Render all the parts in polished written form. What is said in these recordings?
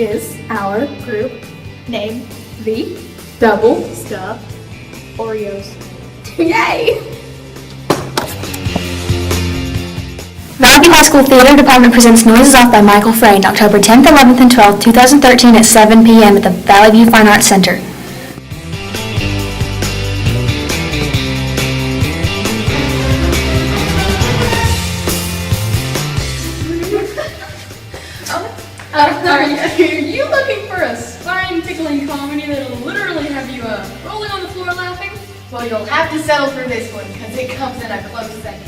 is our group Name. the Double Stuffed Oreos. Yay! Valley View High School Theater Department presents Noises Off by Michael Frayn, October 10th, 11th, and 12th, 2013 at 7 p.m. at the Valley View Fine Arts Center. Are you looking for a spine-tickling comedy that'll literally have you rolling on the floor laughing? Well, you'll have to settle for this one because it comes in a close second.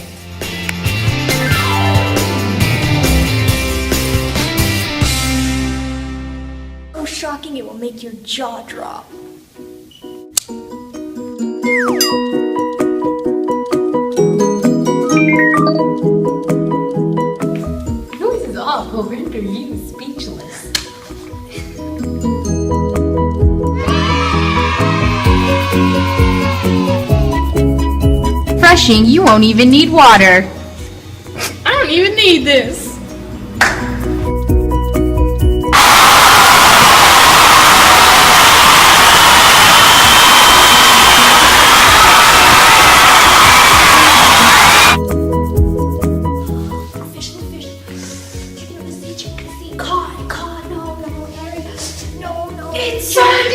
So shocking it will make your jaw drop. Noises off will render you speechless. Refreshing, you won't even need water. I don't even need this. Cod, no, Harry. No. It's sardines!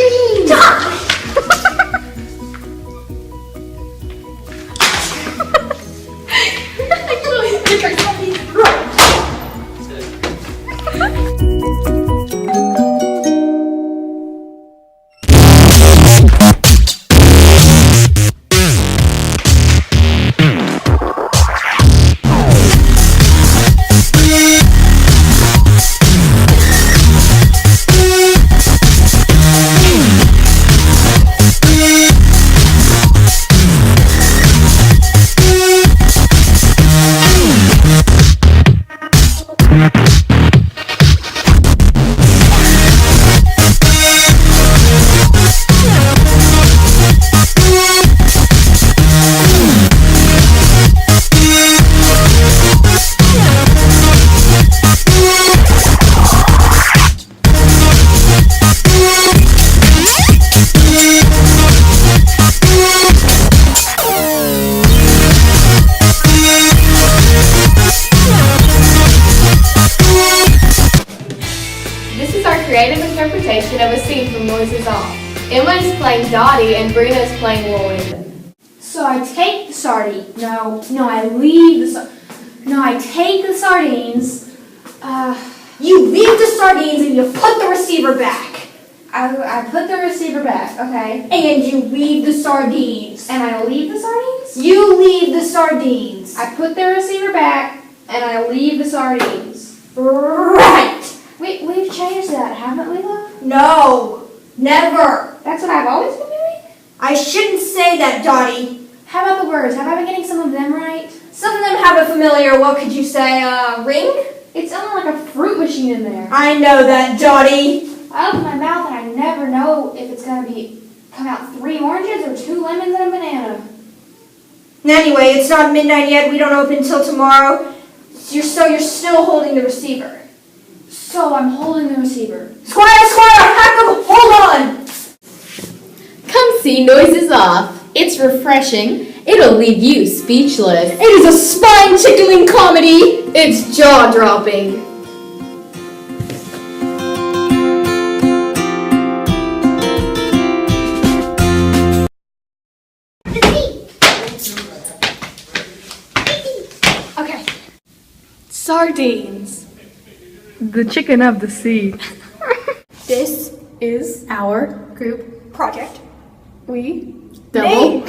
This is our creative interpretation of a scene from Noises Off. Emma is playing Dottie and Brina is playing Lloyd. So I take the sardine. No, I leave the No, I take the sardines. You leave the sardines and you put the receiver back. I put the receiver back, okay. And you leave the sardines. And I leave the sardines? You leave the sardines. I put the receiver back and I leave the sardines. Right. We've changed that, haven't we, love? No, never. That's what I've always been doing? I shouldn't say that, Dottie. How about the words? Have I been getting some of them right? Some of them have a familiar, what could you say, ring? It's only like a fruit machine in there. I know that, Dottie. I open my mouth and I never know if it's going to come out 3 oranges or 2 lemons and a banana. Anyway, it's not midnight yet. We don't open till tomorrow. You're still holding the receiver. So I'm holding the receiver. Squire, hold on! Come see Noises Off. It's refreshing. It'll leave you speechless. It is a spine-tickling comedy. It's jaw-dropping. Okay. Sardines. The chicken of the sea. This is our group Project. We double